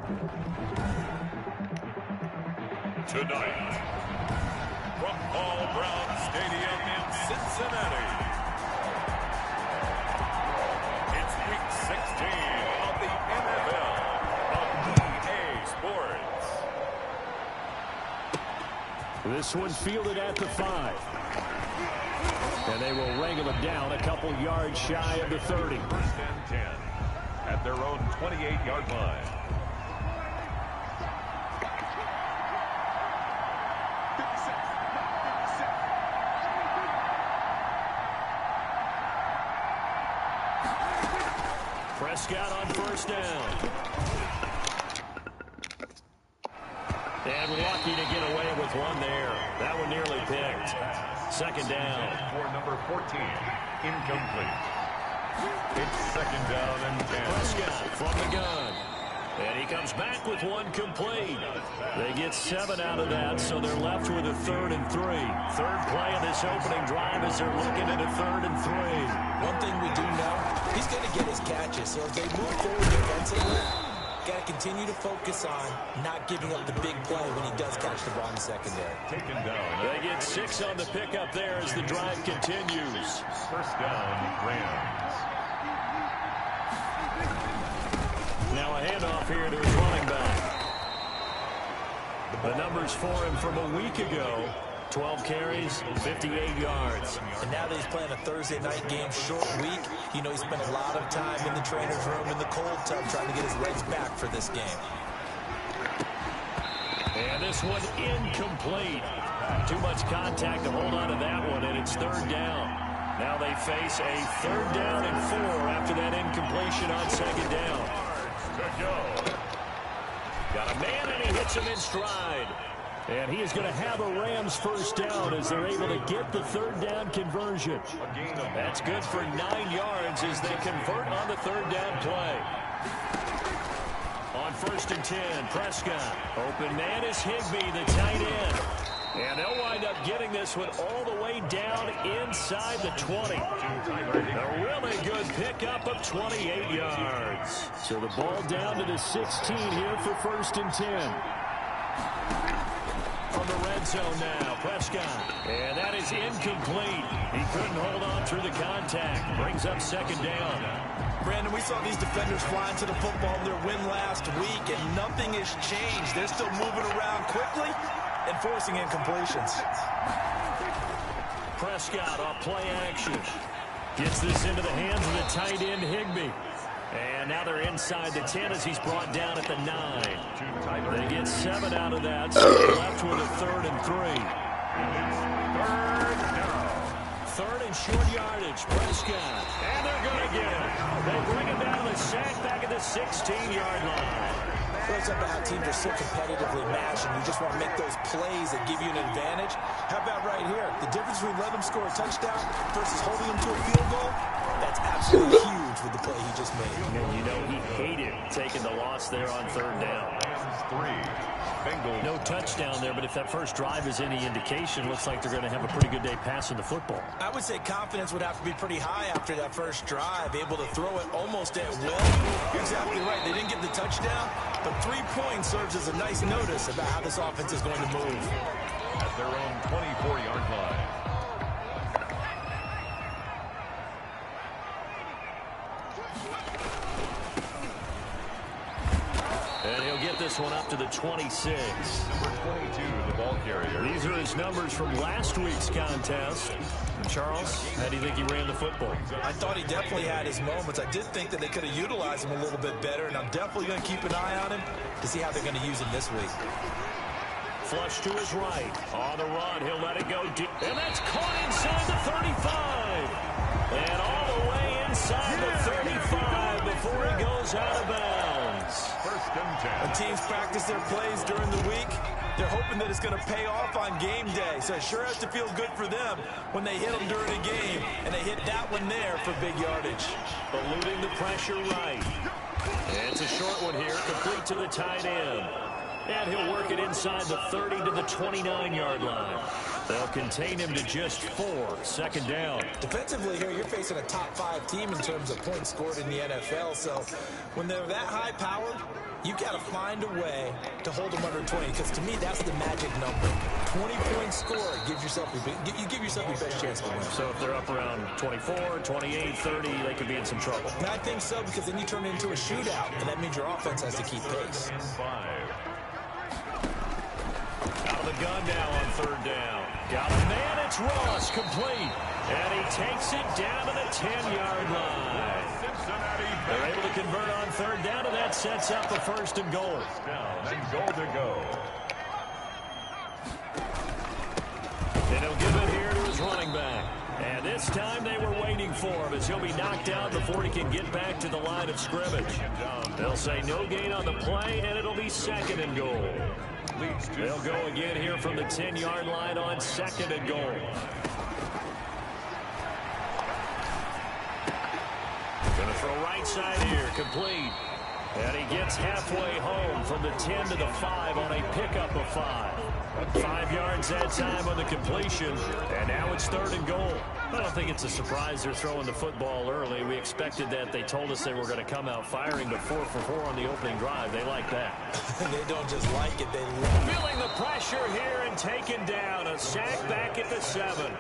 Tonight, from Paul Brown Stadium in Cincinnati, it's Week 16 of the NFL on EA Sports. This one fielded at the 5. And they will wrangle it down a couple yards shy of the 30. First and 10 at their own 28-yard line. Prescott on first down. And lucky to get away with one there. That one nearly picked. Second down. For number 14, incomplete. It's second down and 10. Prescott from the gun. And he comes back with one complete. They get 7 out of that, so they're left with a 3rd and 3. Third play of this opening drive as they're looking at a 3rd and 3. One thing we do know, he's going to get his catches. So if they move forward defensively, got to continue to focus on not giving up the big play when he does catch the ball in the secondary. Taken down. They get 6 on the pickup there as the drive continues. First down, Rams. Now a handoff here to his running back. The numbers for him from a week ago. 12 carries, 58 yards. And now that he's playing a Thursday night game, short week, you know he spent a lot of time in the trainer's room in the cold tub trying to get his legs back for this game. And this one incomplete. Too much contact to hold on to that one, and it's 3rd down. Now they face a 3rd down and 4 after that incompletion on 2nd down. Got a man, and he hits him in stride. And he is going to have a Rams first down as they're able to get the 3rd down conversion. That's good for 9 yards as they convert on the 3rd down play. On 1st and 10, Prescott. Open man is Higbee, the tight end. And they'll wind up getting this one all the way down inside the 20. A really good pickup of 28 yards. So the ball down to the 16 here for 1st and 10. From the red zone now, Prescott. And that is incomplete. He couldn't hold on through the contact. Brings up 2nd down. Brandon, we saw these defenders flying to the football in their win last week, and nothing has changed. They're still moving around quickly and forcing incompletions. Prescott off play action. Gets this into the hands of the tight end, Higbee. And now they're inside the 10 as he's brought down at the 9. They get 7 out of that, so they're left with a 3rd and 3. 3rd and short yardage, Prescott. And they're going to get him. They bring him down to the sack back at the 16-yard line. Shows up how teams are so competitively matched, and you just want to make those plays that give you an advantage. How about right here? The difference between letting them score a touchdown versus holding them to a field goal, that's absolutely huge with the play he just made. And you know he hated taking the loss there on 3rd down. Bengals. No touchdown there, but if that first drive is any indication, looks like they're going to have a pretty good day passing the football. I would say confidence would have to be pretty high after that first drive, able to throw it almost at will. You're exactly right. They didn't get the touchdown, but 3 points serves as a nice notice about how this offense is going to move. At their own 24-yard line. And he'll get this one up to the 26. Number 22, the ball carrier. These are his numbers from last week's contest. And Charles, how do you think he ran the football? I thought he definitely had his moments. I did think that they could have utilized him a little bit better, and I'm definitely going to keep an eye on him to see how they're going to use him this week. Flush to his right. On the run, he'll let it go deep. And that's caught inside the 35. And all the way inside the 35 before he goes out of bounds. First and 10. When teams practice their plays during the week, they're hoping that it's going to pay off on game day. So it sure has to feel good for them when they hit them during a game, and they hit that one there for big yardage. Eluding the pressure right. And it's a short one here, complete to the tight end. And he'll work it inside the 30 to the 29-yard line. They'll contain him to just 4. Second down. Defensively here, you're facing a top 5 team in terms of points scored in the NFL. So when they're that high powered, you've got to find a way to hold them under 20. Because to me, that's the magic number. 20-point score gives yourself you give yourself your best chance to win. So if they're up around 24, 28, 30, they could be in some trouble. And I think so, because then you turn it into a shootout, and that means your offense has to keep pace. Out of the gun now on third down. Got a man, it's Ross, complete. And he takes it down to the 10-yard line. They're able to convert on third down, and that sets up a first and goal. And goal to go. And he'll give it here to his running back. And this time they were waiting for him as he'll be knocked out before he can get back to the line of scrimmage. They'll say no gain on the play, and it'll be second and goal. They'll go again here from the 10-yard line on second and goal. Going to throw right side here, complete. And he gets halfway home from the 10 to the 5 on a pickup of 5. 5 yards that time on the completion, and now it's third and goal. I don't think it's a surprise they're throwing the football early. We expected that. They told us they were going to come out firing, but 4 for 4 on the opening drive. They like that. They don't just like it, they love it. Feeling the pressure here and taken down. A sack back at the 7.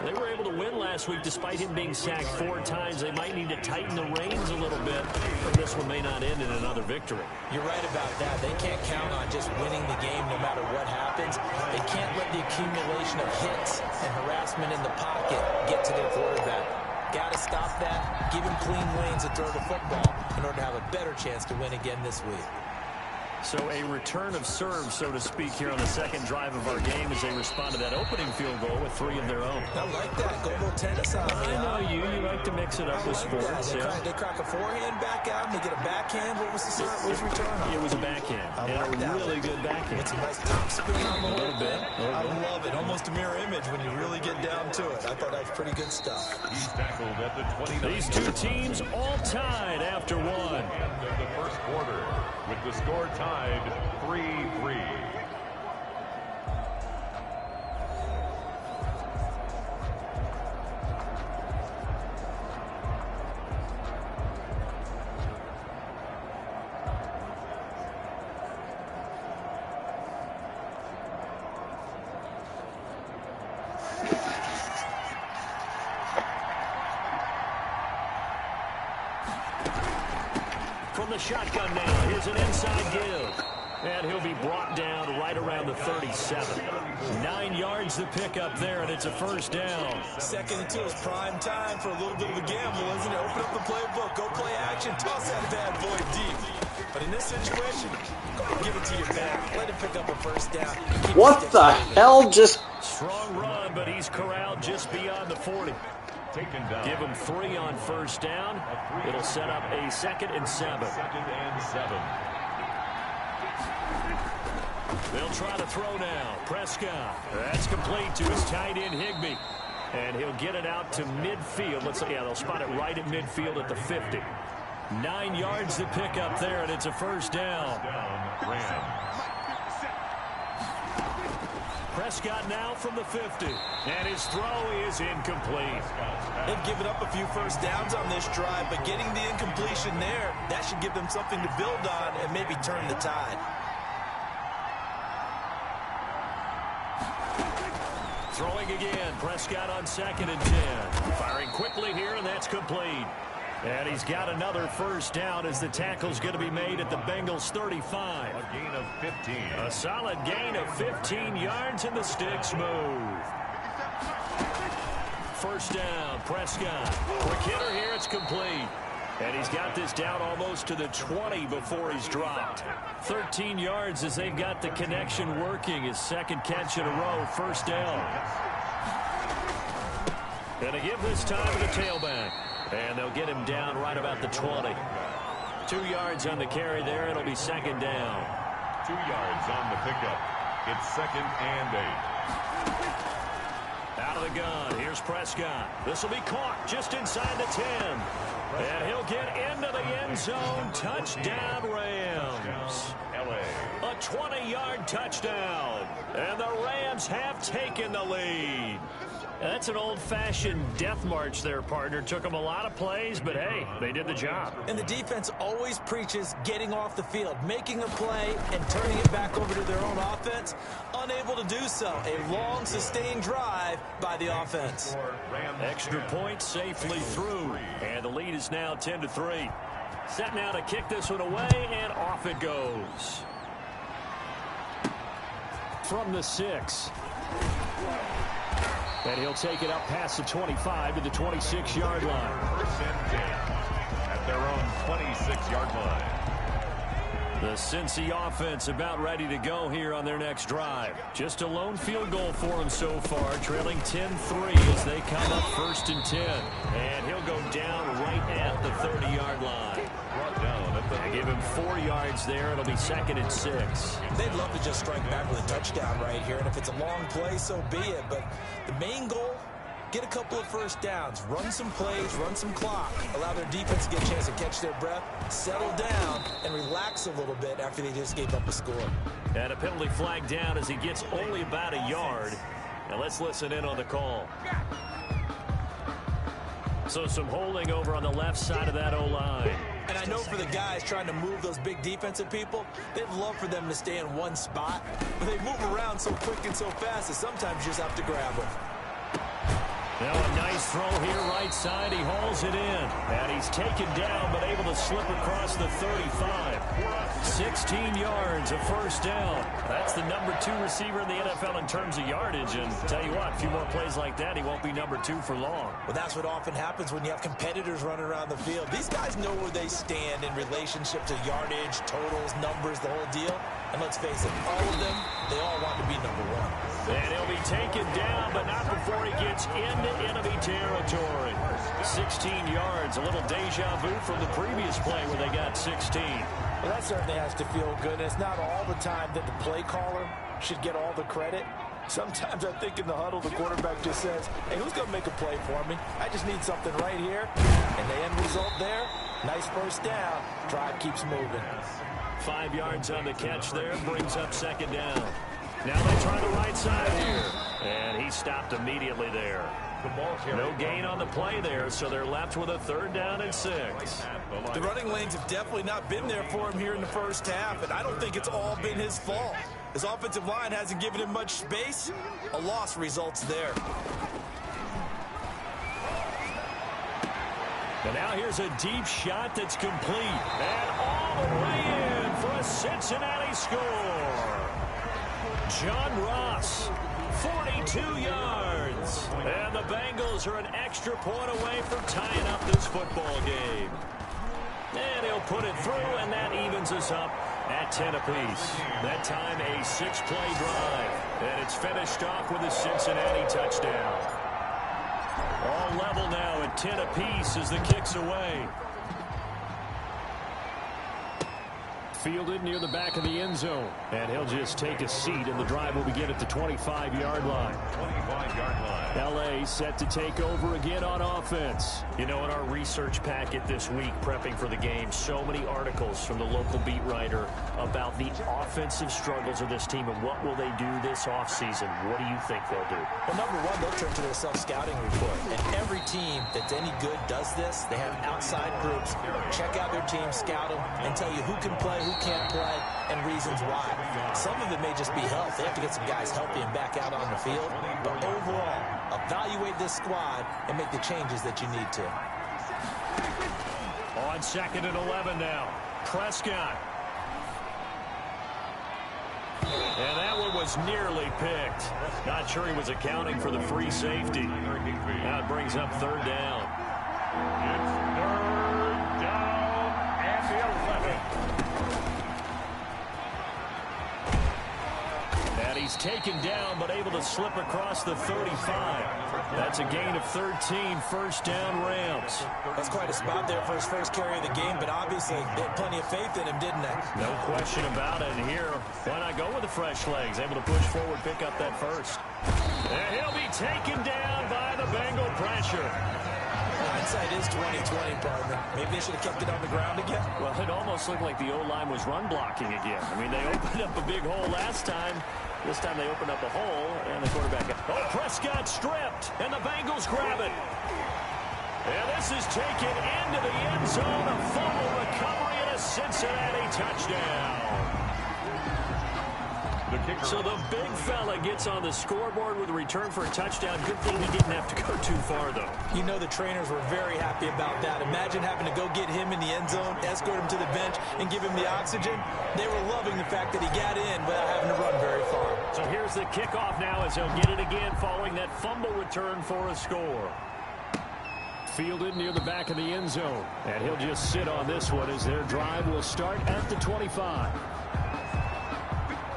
They were able to win last week despite him being sacked 4 times. They might need to tighten the reins a little bit, or this one may not end in another victory. You're right about that. They can't count on just winning the game no matter what happens. They can't let the accumulation of hits and harassment in the pocket get to their quarterback. Got to stop that, give him clean lanes to throw the football in order to have a better chance to win again this week. So a return of serve, so to speak, here on the second drive of our game as they respond to that opening field goal with 3 of their own. I like that. Go tennis on me. I know you. You like to mix it up with sports. They crack a forehand back out and they get a backhand. What was the return on? It was a backhand. And a really good backhand. It's a nice top spin on the little bit. I love it. Almost a mirror image when you really get down to it. I thought that was pretty good stuff. He's tackled at the 29. These two teams all tied after 1. End of the first quarter with the score tied 3-3. From the shotgun now, here's an inside give. And he'll be brought down right around the 37. 9 yards to pick up there, and it's a first down. 2nd and 2 is prime time for a little bit of a gamble, isn't it? Open up the playbook, go play action, toss that bad boy deep. But in this situation, go ahead and give it to your back. Let him pick up a first down. What the hell just... Strong run, but he's corralled just beyond the 40. Taken down. Give him 3 on first down. It'll set up a 2nd and 7. 2nd and 7. They'll try to throw now. Prescott. That's complete to his tight end, Higbee. And he'll get it out to midfield. Let's see. Yeah, they'll spot it right at midfield at the 50. 9 yards to pick up there, and it's a first down. Prescott now from the 50. And his throw is incomplete. They've given up a few first downs on this drive, but getting the incompletion there, that should give them something to build on and maybe turn the tide. Throwing again. Prescott on 2nd and 10. Firing quickly here, and that's complete. And he's got another first down as the tackle's going to be made at the Bengals 35. A gain of 15. A solid gain of 15 yards, and the sticks move. First down, Prescott. Quick hitter here, it's complete. And he's got this down almost to the 20 before he's dropped. 13 yards as they've got the connection working. His 2nd catch in a row, first down. And a give this time to the tailback. And they'll get him down right about the 20. 2 yards on the carry there. It'll be 2nd down. 2 yards on the pickup. It's 2nd and 8. Out of the gun. Here's Prescott. This will be caught just inside the 10. And he'll get into the end zone. Touchdown, Rams. LA. A 20-yard touchdown. And the Rams have taken the lead. That's an old-fashioned death march there, partner. Took them a lot of plays, but, hey, they did the job. And the defense always preaches getting off the field, making a play, and turning it back over to their own offense. Unable to do so. A long, sustained drive by the offense. Extra point safely through. And the lead is now 10-3. Set now to kick this one away, and off it goes. From the 6. And he'll take it up past the 25 to the 26-yard line. First and 10 at their own 26-yard line. The Cincy offense about ready to go here on their next drive. Just a lone field goal for them so far, trailing 10-3 as they come up first and 10. And he'll go down right at the 30-yard line. Brought down at the... They give him 4 yards there. It'll be 2nd and 6. They'd love to just strike back with a touchdown right here, and if it's a long play, so be it. But the main goal, get a couple of first downs, run some plays, run some clock, allow their defense to get a chance to catch their breath, settle down, and relax a little bit after they just gave up a score. And a penalty flag down as he gets only about a yard. Now let's listen in on the call. So some holding over on the left side of that O-line. And I know for the guys trying to move those big defensive people, they'd love for them to stay in one spot, but they move around so quick and so fast that sometimes you just have to grab them. Now a nice throw here right side. He hauls it in. And he's taken down but able to slip across the 35. 16 yards, a first down. That's the number 2 receiver in the NFL in terms of yardage. And tell you what, a few more plays like that, he won't be number 2 for long. Well, that's what often happens when you have competitors running around the field. These guys know where they stand in relationship to yardage, totals, numbers, the whole deal. And let's face it, all of them, they all want to be number 1. And he'll be taken down, but not before he gets into enemy territory. 16 yards, a little deja vu from the previous play where they got 16. Well, that certainly has to feel good. It's not all the time that the play caller should get all the credit. Sometimes I think in the huddle, the quarterback just says, hey, who's going to make a play for me? I just need something right here. And the end result there, nice first down. Drive keeps moving. 5 yards on the catch there, brings up 2nd down. Now they try the right side here. And he stopped immediately there. No gain on the play there, so they're left with a 3rd down and 6. The running lanes have definitely not been there for him here in the first half, and I don't think it's all been his fault. His offensive line hasn't given him much space. A loss results there. And now here's a deep shot that's complete. And all the way in for a Cincinnati score. John Ross, 42 yards. And the Bengals are an extra point away from tying up this football game. And he'll put it through, and that evens us up at 10 apiece. That time a 6-play drive. And it's finished off with a Cincinnati touchdown. All level now at 10 apiece as the kick's away. Fielded near the back of the end zone. And he'll just take a seat, and the drive will begin at the 25-yard line. 25-yard line. L.A. set to take over again on offense. You know, in our research packet this week, prepping for the game, so many articles from the local beat writer about the offensive struggles of this team and what will they do this offseason. What do you think they'll do? Well, number 1, they'll turn to their self-scouting report. And every team that's any good does this. They have outside groups. Check out their team, scout them, and tell you who can play, who can't play, and reasons why. Some of it may just be health. They have to get some guys healthy and back out on the field. But overall, evaluate this squad and make the changes that you need to. On 2nd and 11 now. Prescott. And that one was nearly picked. Not sure he was accounting for the free safety. Now it brings up 3rd down. It's 3rd down and 11. And he's taken down but able to slip across the 35. That's a gain of 13, 1st down Rams. That's quite a spot there for his first carry of the game, but obviously they had plenty of faith in him, didn't they? No question about it. And here, why not go with the fresh legs? Able to push forward, pick up that first. And he'll be taken down by the Bengal pressure. I Hindsight is 20/20, partner. Maybe they should have kept it on the ground again. Well, it almost looked like the O-line was run blocking again. I mean, they opened up a big hole last time. This time they opened up a hole, and the quarterback... Oh, Prescott stripped, and the Bengals grab it. And this is taken into the end zone. A fumble recovery and a Cincinnati touchdown. So the big fella gets on the scoreboard with a return for a touchdown. Good thing he didn't have to go too far, though. You know the trainers were very happy about that. Imagine having to go get him in the end zone, escort him to the bench, and give him the oxygen. They were loving the fact that he got in without having to run very far. So here's the kickoff now as he'll get it again following that fumble return for a score. Fielded near the back of the end zone. And he'll just sit on this one as their drive will start at the 25.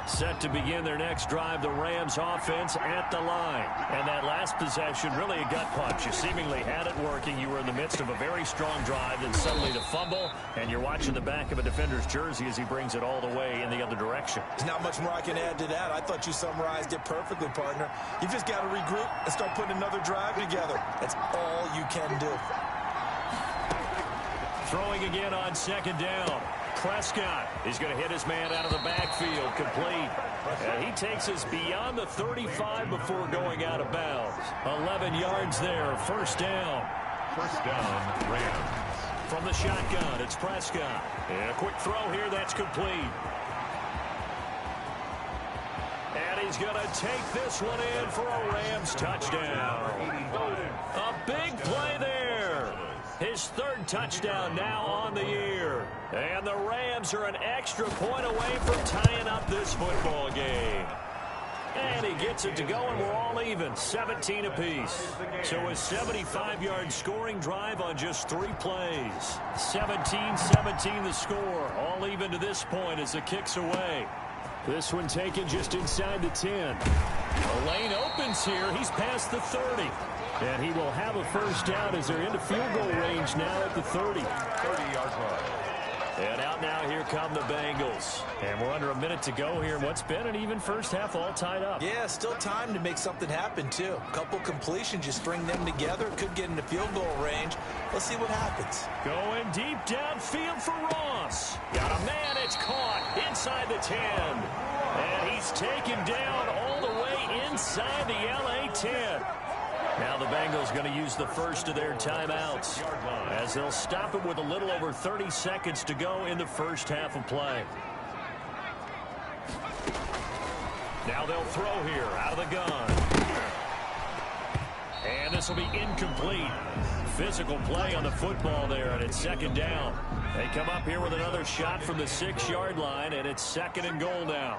Set to begin their next drive, the Rams offense at the line. And that last possession, really a gut punch. You seemingly had it working. You were in the midst of a very strong drive, then suddenly the fumble, and you're watching the back of a defender's jersey as he brings it all the way in the other direction. There's not much more I can add to that. I thought you summarized it perfectly, partner. You've just got to regroup and start putting another drive together. That's all you can do. Throwing again on second down. Prescott is going to hit his man out of the backfield, complete. And he takes us beyond the 35 before going out of bounds. 11 yards there, first down. First down, Rams. From the shotgun, it's Prescott. And a quick throw here, that's complete. And he's going to take this one in for a Rams touchdown. A big play there. His third touchdown now on the year. And the Rams are an extra point away from tying up this football game. And he gets it to go, and we're all even, 17 apiece. So a 75-yard scoring drive on just 3 plays. 17-17 the score, all even to this point as the kick's away. This one taken just inside the 10. The lane opens here. He's past the 30. And he will have a first down as they're into field goal range now at the 30. 30-yard line. And out now, here come the Bengals. And we're under a minute to go here in what's been an even first half, all tied up. Yeah, still time to make something happen, too. A couple completions, you string them together, could get into field goal range. Let's see what happens. Going deep downfield for Ross. Got a man, it's caught inside the 10. And he's taken down all the way inside the LA 10. Now the Bengals going to use the first of their timeouts as they'll stop it with a little over 30 seconds to go in the first half of play. Now they'll throw here out of the gun. And this will be incomplete. Physical play on the football there, and it's second down. They come up here with another shot from the 6-yard line, and it's second and goal now.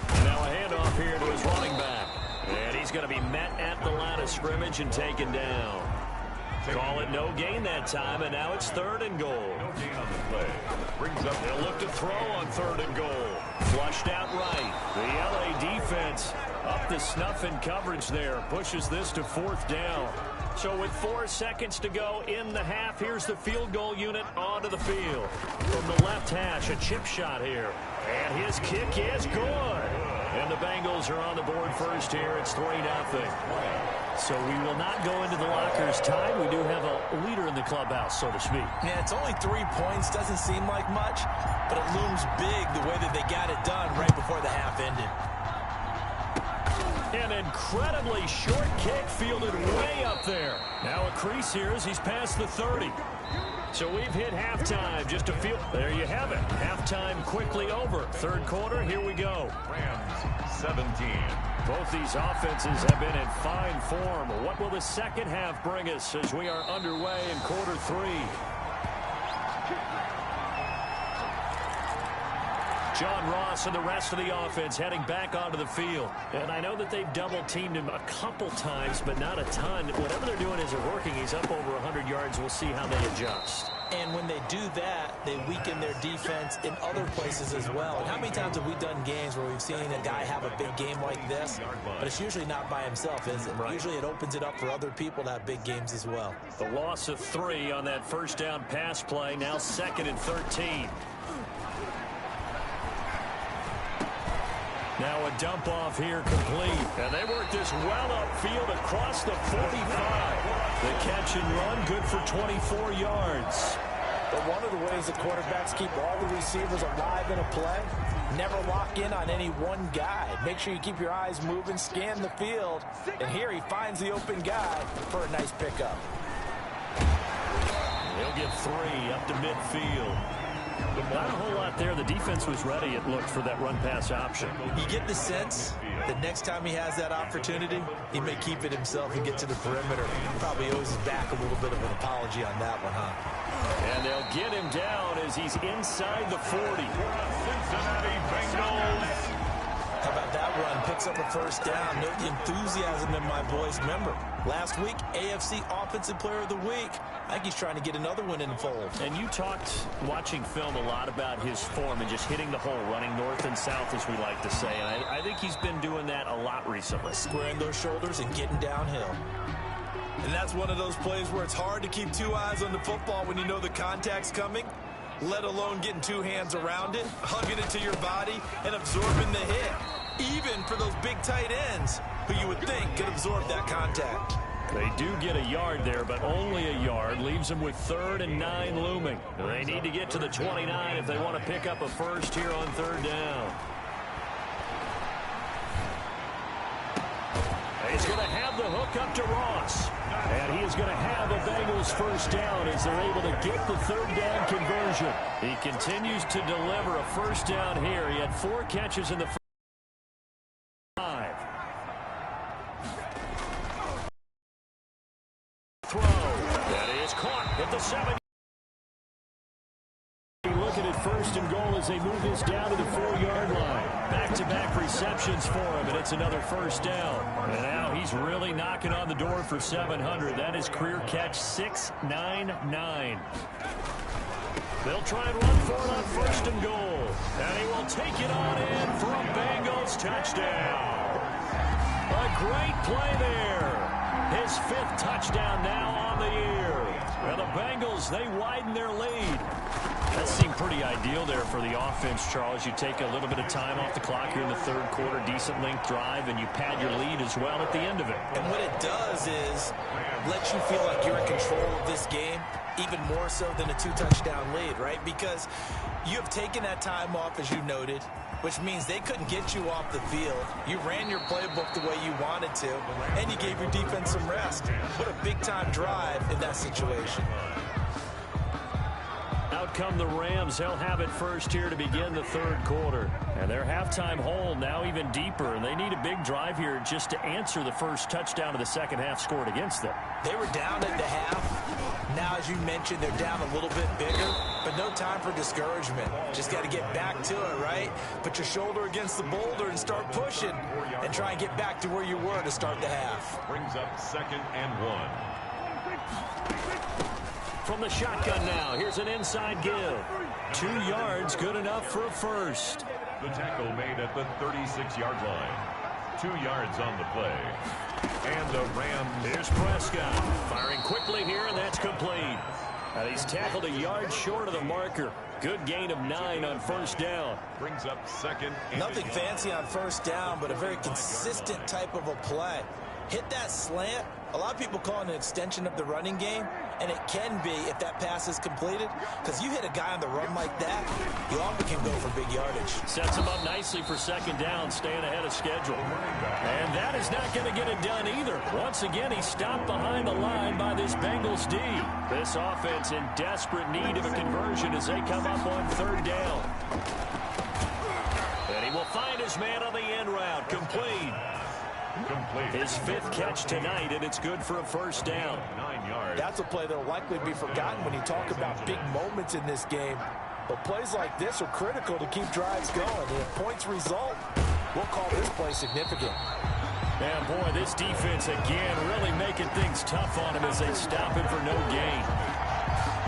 And now a handoff here to his running back. And he's going to be met at the line of scrimmage and taken down. Call it no gain that time, and now it's third and goal. No gain on the play. Brings up. They'll look to throw on third and goal. Flushed out right. The LA defense up to snuff in coverage there. Pushes this to fourth down. So with 4 seconds to go in the half, here's the field goal unit onto the field. From the left hash, a chip shot here. And his kick is good. And the Bengals are on the board first here. It's 3-0. So we will not go into the lockers tied. We do have a leader in the clubhouse, so to speak. Yeah, it's only 3 points. Doesn't seem like much, but it looms big the way that they got it done right before the half ended. An incredibly short kick fielded way up there. Now a crease here as he's past the 30. So we've hit halftime. Just a few. There you have it. Halftime quickly over. Third quarter, here we go. Rams 17. Both these offenses have been in fine form. What will the second half bring us as we are underway in quarter 3? John Ross and the rest of the offense heading back onto the field. And I know that they've double-teamed him a couple times, but not a ton. Whatever they're doing isn't working. He's up over 100 yards. We'll see how they adjust. And when they do that, they weaken their defense in other places as well. And how many times have we done games where we've seen a guy have a big game like this, but it's usually not by himself, is it? Right. Usually it opens it up for other people to have big games as well. The loss of 3 on that first down pass play, now 2nd and 13. Now Now a dump off here complete. And they work this well upfield across the 45. The catch and run good for 24 yards. But one of the ways the quarterbacks keep all the receivers alive in a play, never lock in on any one guy. Make sure you keep your eyes moving, scan the field. And here he finds the open guy for a nice pickup. He'll get 3 up to midfield. Not a whole lot there. The defense was ready, it looked, for that run-pass option. You get the sense that next time he has that opportunity, he may keep it himself and get to the perimeter. Probably owes his back a little bit of an apology on that one, huh? And they'll get him down as he's inside the 40. Cincinnati Bengals. How about that run? Picks up a first down. Note the enthusiasm in my voice. Remember, last week, AFC Offensive Player of the Week. I think he's trying to get another one in the fold. And you talked, watching film, a lot about his form and just hitting the hole, running north and south, as we like to say. And I think he's been doing that a lot recently. Squaring those shoulders and getting downhill. And that's one of those plays where it's hard to keep 2 eyes on the football when you know the contact's coming, let alone getting 2 hands around it, hugging it to your body, and absorbing the hit. Even for those big tight ends who you would think could absorb that contact. They do get a yard there, but only a yard. Leaves them with 3rd and 9 looming. They need to get to the 29 if they want to pick up a first here on 3rd down. He's going to have the hook up to Ross. And he is going to have a Bengals first down as they're able to get the 3rd down conversion. He continues to deliver a first down here. He had 4 catches in the first 5. Throw. That is caught at the 7. Looking at 1st and goal as they move this down to the 4-yard line. Back-to-back receptions for him, and it's another first down. And now he's really knocking on the door for 700. That is career catch 699. They'll try and run for it on 1st and goal. And he will take it on in for a Bengals touchdown. A great play there. His 5th touchdown now on the year. And the Bengals, they widen their lead. That seemed pretty ideal there for the offense, Charles. You take a little bit of time off the clock here in the 3rd quarter, decent length drive, and you pad your lead as well at the end of it. And what it does is let you feel like you're in control of this game, even more so than a 2-touchdown lead, right? Because you have taken that time off, as you noted, which means they couldn't get you off the field. You ran your playbook the way you wanted to, and you gave your defense some rest. What a big-time drive in that situation. Out come the Rams. They'll have it first here to begin the 3rd quarter. And their halftime hole now even deeper, and they need a big drive here just to answer the first touchdown of the second half scored against them. They were down at the half. Now, as you mentioned, they're down a little bit bigger, but no time for discouragement. Just got to get back to it, right? Put your shoulder against the boulder and start pushing and try and get back to where you were to start the half. Brings up 2nd and 1. From the shotgun now, here's an inside give. 2 yards, good enough for a first. The tackle made at the 36-yard line. 2 yards on the play. And the Rams. Here's Prescott. Firing quickly here, and that's complete. And he's tackled a yard short of the marker. Good gain of 9 on first down. Brings up 2nd and Nothing fancy on first down, but a very consistent type of a play. Hit that slant. A lot of people call it an extension of the running game, and it can be if that pass is completed, because you hit a guy on the run like that, you often can go for big yardage. Sets him up nicely for 2nd down, staying ahead of schedule. And that is not going to get it done either. Once again, he's stopped behind the line by this Bengals D. This offense in desperate need of a conversion as they come up on 3rd down. And he will find his man on the end route, complete. His 5th catch tonight, and it's good for a first down. 9 yards. That's a play that will likely be forgotten when you talk about big moments in this game. But plays like this are critical to keep drives going. And if points result, we'll call this play significant. Man, boy, this defense again really making things tough on him as they stop him for no gain.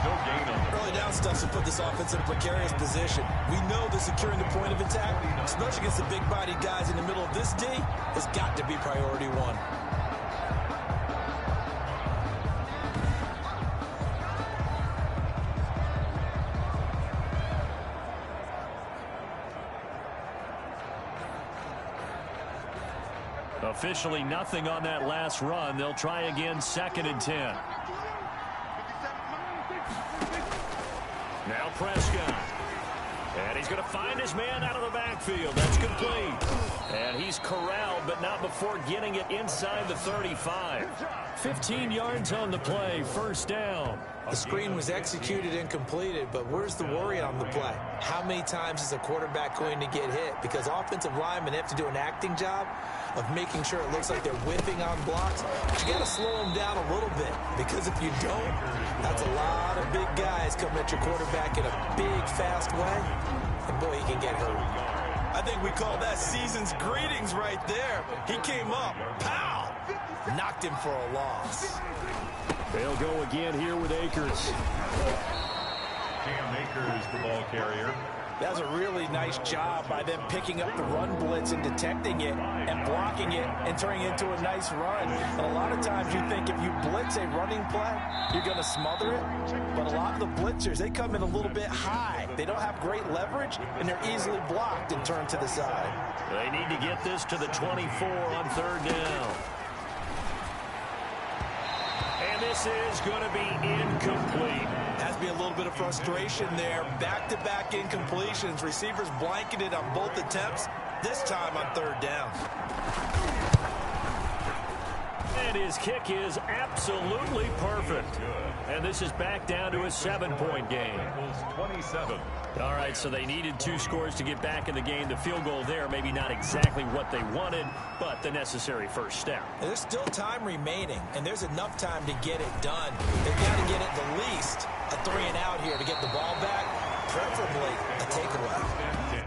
No gain on the Early down stuff to put this offense in a precarious position. We know that securing the point of attack, especially against the big-bodied guys in the middle of this D, has got to be priority 1. Officially nothing on that last run. They'll try again, 2nd and 10. Now Prescott. And he's going to find his man out of the backfield. That's complete. And he's corralled, but not before getting it inside the 35. 15 yards on the play, 1st down. The screen was executed and completed, but where's the worry on the play? How many times is a quarterback going to get hit? Because offensive linemen have to do an acting job of making sure it looks like they're whipping on blocks. But you got to slow them down a little bit, because if you don't, that's a lot of big guys coming at your quarterback in a big, fast way. And boy, he can get hurt. I think we call that season's greetings right there. He came up, pow! Knocked him for a loss. They'll go again here with Akers. Cam Akers, the ball carrier. That was a really nice job by them picking up the run blitz and detecting it and blocking it and turning it into a nice run. And a lot of times you think if you blitz a running play, you're going to smother it. But a lot of the blitzers, they come in a little bit high. They don't have great leverage, and they're easily blocked and turned to the side. They need to get this to the 24 on 3rd down. And this is going to be incomplete. Has to be a little bit of frustration there. Back-to-back incompletions. Receivers blanketed on both attempts, this time on 3rd down. And his kick is absolutely perfect. And this is back down to a 7-point game. 27. All right, so they needed 2 scores to get back in the game. The field goal there, maybe not exactly what they wanted, but the necessary first step. There's still time remaining, and there's enough time to get it done. They've got to get at the least a 3-and-out here to get the ball back, preferably a takeaway.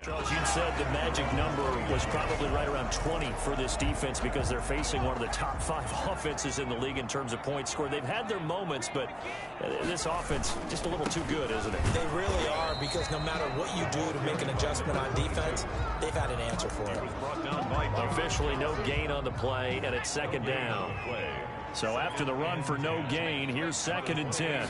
Charles, you said the magic number was probably right around 20 for this defense because they're facing one of the top 5 offenses in the league in terms of points scored. They've had their moments, but this offense just a little too good, isn't it? They really are, because no matter what you do to make an adjustment on defense, they've had an answer for it. Officially no gain on the play, and it's 2nd down. So after the run for no gain, here's 2nd and 10.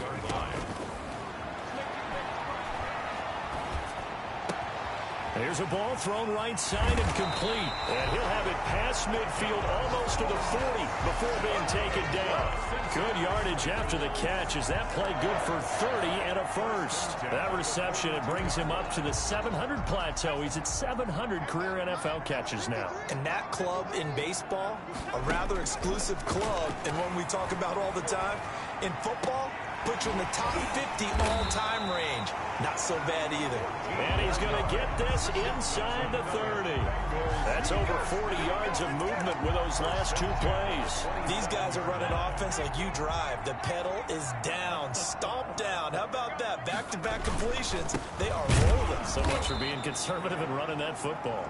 Here's a ball thrown right side and complete. And he'll have it past midfield almost to the 40 before being taken down. Good yardage after the catch. Is that play good for 30 and a first? That reception, it brings him up to the 700 plateau. He's at 700 career NFL catches now. And that club in baseball, a rather exclusive club, and one we talk about all the time. In football, puts you in the top 50 all-time range. Not so bad either. And he's going to get this inside the 30. That's over 40 yards of movement with those last 2 plays. These guys are running offense like you drive. The pedal is down, stomped down. How about that? Back-to-back completions. They are rolling. So much for being conservative and running that football.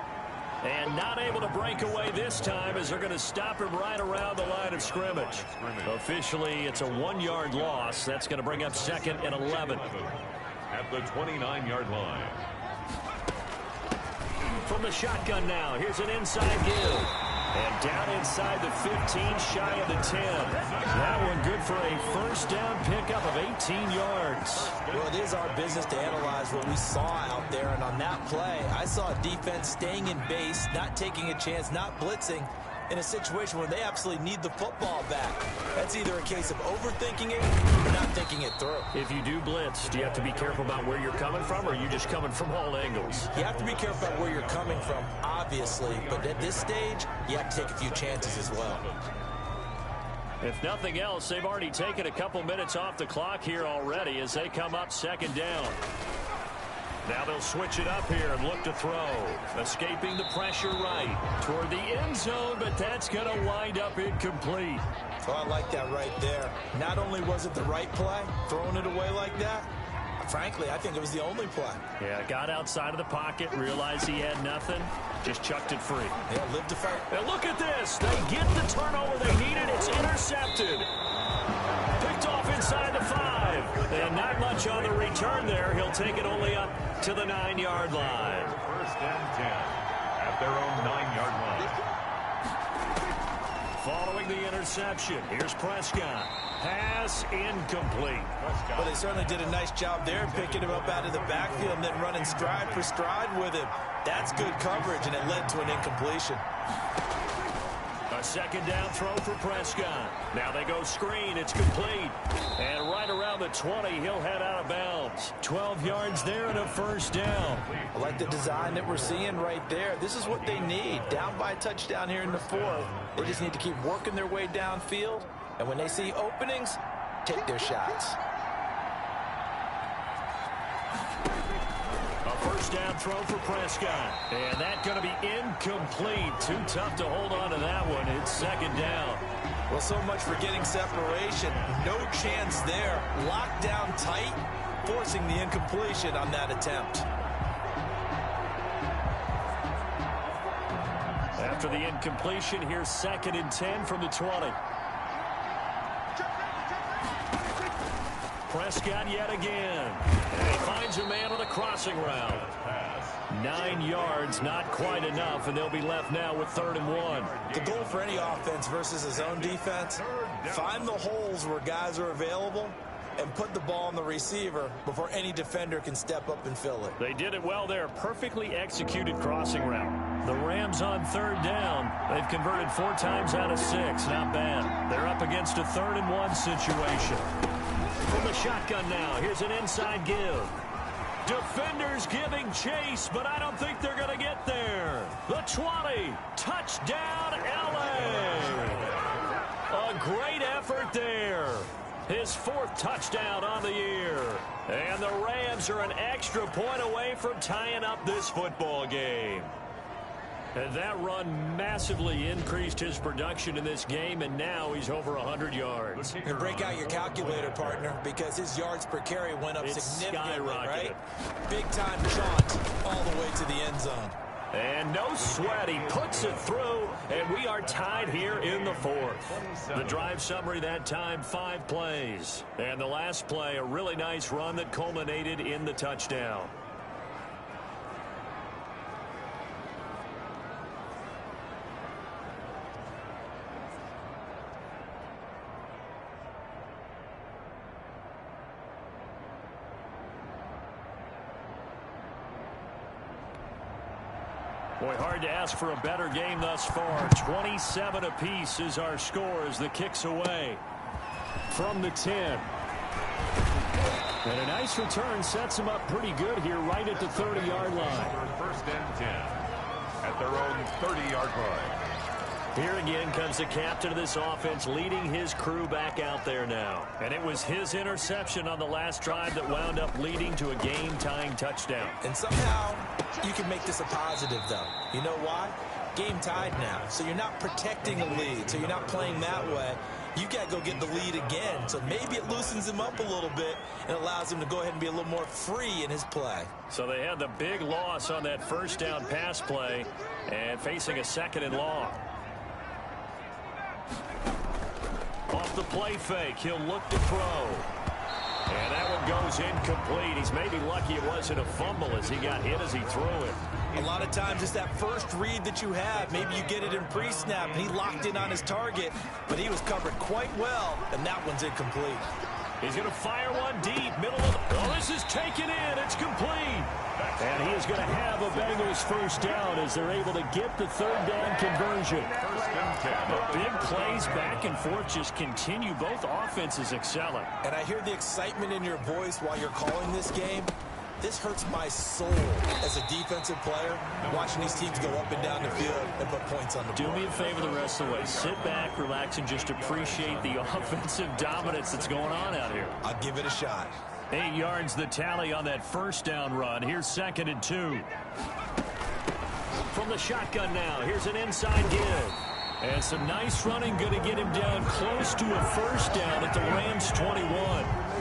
And not able to break away this time as they're going to stop him right around the line of scrimmage. Officially, it's a 1-yard loss. That's going to bring up 2nd and 11. At the 29-yard line. From the shotgun now, here's an inside give. And down inside the 15, shy of the 10. That one good for a first down pickup of 18 yards. Well, it is our business to analyze what we saw out there. And on that play, I saw a defense staying in base, not taking a chance, not blitzing, in a situation where they absolutely need the football back. That's either a case of overthinking it or not thinking it through. If you do blitz, do you have to be careful about where you're coming from, or are you just coming from all angles? You have to be careful about where you're coming from, obviously, but at this stage, you have to take a few chances as well. If nothing else, they've already taken a couple minutes off the clock here already as they come up 2nd down. Now they'll switch it up here and look to throw. Escaping the pressure right toward the end zone, but that's going to wind up incomplete. Oh, I like that right there. Not only was it the right play, throwing it away like that, frankly, I think it was the only play. Yeah, got outside of the pocket, realized he had nothing, just chucked it free. Yeah, lived to fight. And look at this. They get the turnover they needed. It's intercepted. Picked off inside the 5. And not much on the return there. He'll take it only up to the 9-yard line. 1st and 10 at their own 9-yard line. Following the interception, here's Prescott. Pass incomplete. Well, they certainly did a nice job there, picking him up out of the backfield and then running stride for stride with him. That's good coverage, and it led to an incompletion. A second down throw for Prescott. Now they go screen. It's complete. And right around the 20, he'll head out of bounds. 12 yards there and a first down. I like the design that we're seeing right there. This is what they need. Down by a touchdown here in the fourth. They just need to keep working their way downfield. And when they see openings, take their shots. First down throw for Prescott. And that's going to be incomplete. Too tough to hold on to that one. It's second down. Well, so much for getting separation. No chance there. Locked down tight, forcing the incompletion on that attempt. After the incompletion, here's 2nd and 10 from the 20. Prescott yet again. And he finds a man on the crossing route. 9 yards, not quite enough, and they'll be left now with 3rd and 1. The goal for any offense versus his own defense, find the holes where guys are available and put the ball on the receiver before any defender can step up and fill it. They did it well there. Perfectly executed crossing route. The Rams on 3rd down. They've converted 4 times out of 6. Not bad. They're up against a 3rd and 1 situation. From the shotgun now, here's an inside give. Defenders giving chase, but I don't think they're going to get there. The 20, touchdown LA. A great effort there. His 4th touchdown on the year. And the Rams are an extra point away from tying up this football game. And that run massively increased his production in this game, and now he's over 100 yards. And break out your calculator, partner, because his yards per carry went up significantly, right? Big-time jaunt all the way to the end zone. And no sweat. He puts it through, and we are tied here in the 4th. The drive summary that time, 5 plays. And the last play, a really nice run that culminated in the touchdown. Boy, hard to ask for a better game thus far. 27 apiece is our score as the kick's away from the 10. And a nice return sets them up pretty good here right at the 30-yard line. 1st and 10 at their own 30-yard line. Here again comes the captain of this offense leading his crew back out there now. And it was his interception on the last drive that wound up leading to a game-tying touchdown. And somehow you can make this a positive, though. You know why? Game tied now. So you're not protecting a lead. So you're not playing that way. You got to go get the lead again. So maybe it loosens him up a little bit and allows him to go ahead and be a little more free in his play. So they had the big loss on that 1st down pass play and facing a 2nd and long. Off the play fake, he'll look to throw. And that one goes incomplete. He's maybe lucky it wasn't a fumble as he got hit as he threw it. A lot of times it's that first read that you have. Maybe you get it in pre-snap and he locked in on his target, but he was covered quite well, and that one's incomplete. He's going to fire one deep, middle of the... Oh, this is taken in. It's complete. And he is going to have a Bengals first down as they're able to get the 3rd down conversion. The big plays back and forth just continue. Both offenses excelling. And I hear the excitement in your voice while you're calling this game. This hurts my soul as a defensive player, watching these teams go up and down the field and put points on the board. Do me a favor the rest of the way. Sit back, relax, and just appreciate the offensive dominance that's going on out here. I'll give it a shot. 8 yards the tally on that 1st down run. Here's 2nd and 2. From the shotgun now, here's an inside give. And some nice running, going to get him down close to a 1st down at the Rams 21.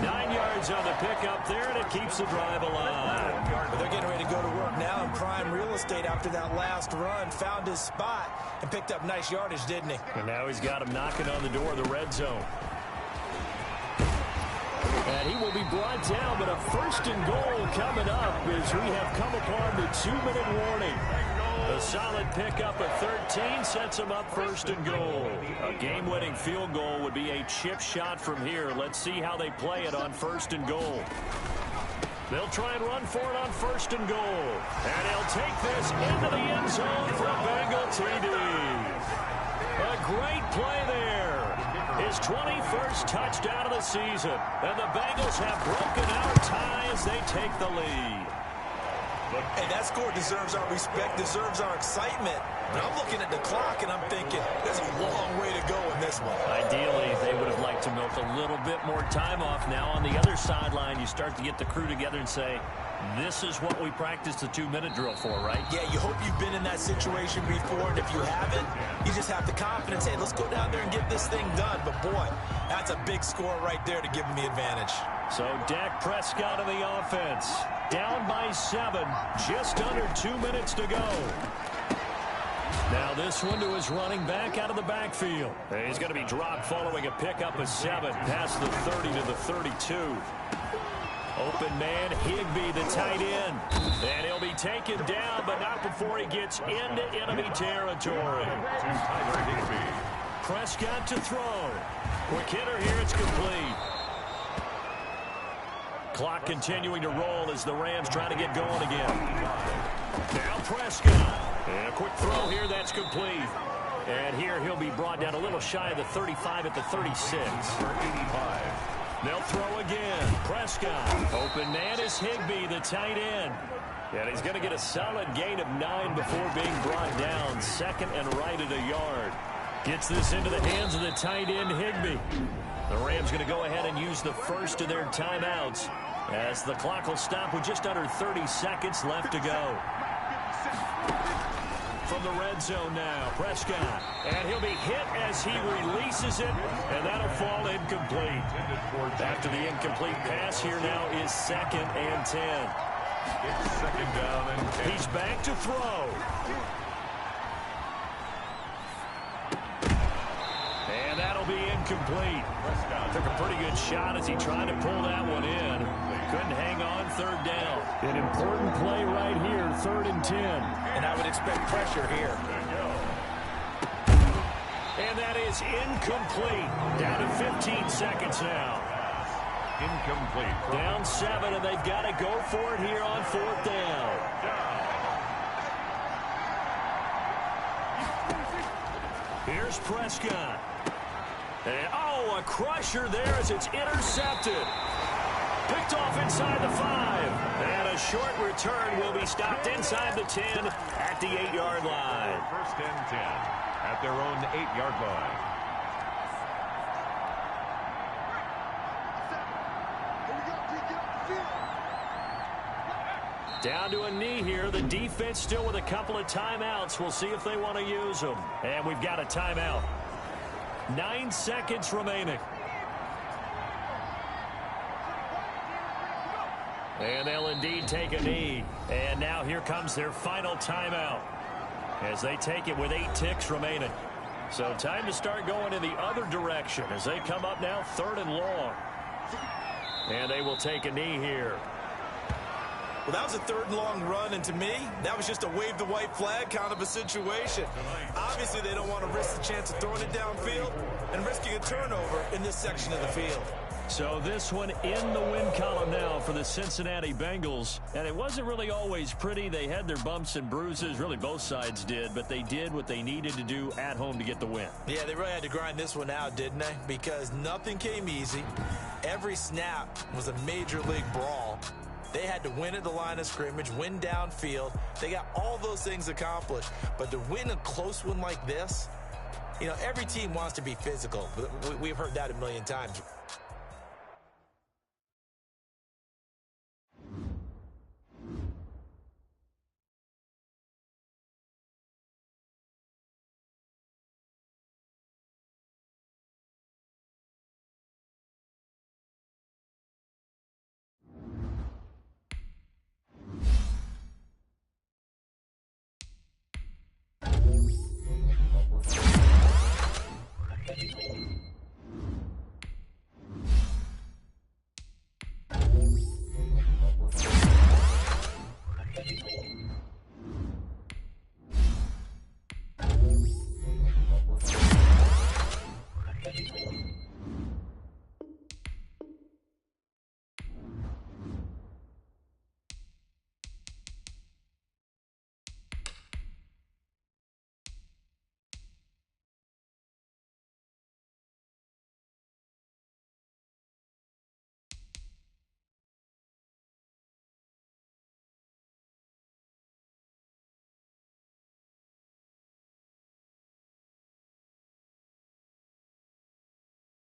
9 yards on the pickup there, and it keeps the drive alive. But they're getting ready to go to work now in prime real estate after that last run. Found his spot and picked up nice yardage, didn't he? And now he's got him knocking on the door of the red zone. And he will be brought down, but a 1st and goal coming up as we have come upon the 2-minute warning. A solid pickup of 13 sets him up first and goal. A game-winning field goal would be a chip shot from here. Let's see how they play it on first and goal. They'll try and run for it on first and goal. And he'll take this into the end zone for a Bengal TD. A great play there. His 21st touchdown of the season. And the Bengals have broken our tie as they take the lead. Hey, that score deserves our respect, deserves our excitement. But I'm looking at the clock, and I'm thinking, there's a long way to go in this one. Ideally, they would have liked to milk a little bit more time off. Now, on the other sideline, you start to get the crew together and say, this is what we practiced the 2-minute drill for, right? Yeah, you hope you've been in that situation before, and if you haven't, you just have the confidence, hey, let's go down there and get this thing done. But, boy, that's a big score right there to give them the advantage. So, Dak Prescott of the offense. Down by 7, just under 2 minutes to go. Now this one to his running back out of the backfield. And he's going to be dropped following a pickup of 7 past the 30 to the 32. Open man, Higbee, the tight end. And he'll be taken down, but not before he gets into enemy territory. Prescott to throw. Quick hitter here, it's complete. Clock continuing to roll as the Rams try to get going again. Now Prescott. And a quick throw here, that's complete. And here he'll be brought down a little shy of the 35 at the 36. They'll throw again. Prescott. Open man is Higbee, the tight end. And he's going to get a solid gain of 9 before being brought down. Second and right at a yard. Gets this into the hands of the tight end, Higbee. The Rams going to go ahead and use the first of their timeouts as the clock will stop with just under 30 seconds left to go. From the red zone now, Prescott. And he'll be hit as he releases it, and that'll fall incomplete. After the incomplete pass, here now is 2nd and 10. It's 2nd down and 10. He's back to throw. And that'll be incomplete. Took a pretty good shot as he tried to pull that one in. Couldn't hang on, 3rd down. An important play right here, 3rd and 10. And I would expect pressure here. And that is incomplete. Down to 15 seconds now. Incomplete. Down 7, and they've got to go for it here on 4th down. Here's Prescott. And, oh, a crusher there as it's intercepted. Picked off inside the 5. And a short return will be stopped inside the 10 at the 8-yard line. 1st and 10 at their own 8-yard line. Down to a knee here. The defense still with a couple of timeouts. We'll see if they want to use them. And we've got a timeout. 9 seconds remaining. And they'll indeed take a knee. And now here comes their final timeout as they take it with 8 ticks remaining. So time to start going in the other direction as they come up now 3rd and long. And they will take a knee here. Well, that was a 3rd and long run, and to me, that was just a wave the white flag kind of a situation. Obviously, they don't want to risk the chance of throwing it downfield and risking a turnover in this section of the field. So this one in the win column now for the Cincinnati Bengals. And it wasn't really always pretty. They had their bumps and bruises. Really, both sides did. But they did what they needed to do at home to get the win. Yeah, they really had to grind this one out, didn't they? Because nothing came easy. Every snap was a major league brawl. They had to win at the line of scrimmage, win downfield. They got all those things accomplished. But to win a close one like this, you know, every team wants to be physical. We've heard that a million times.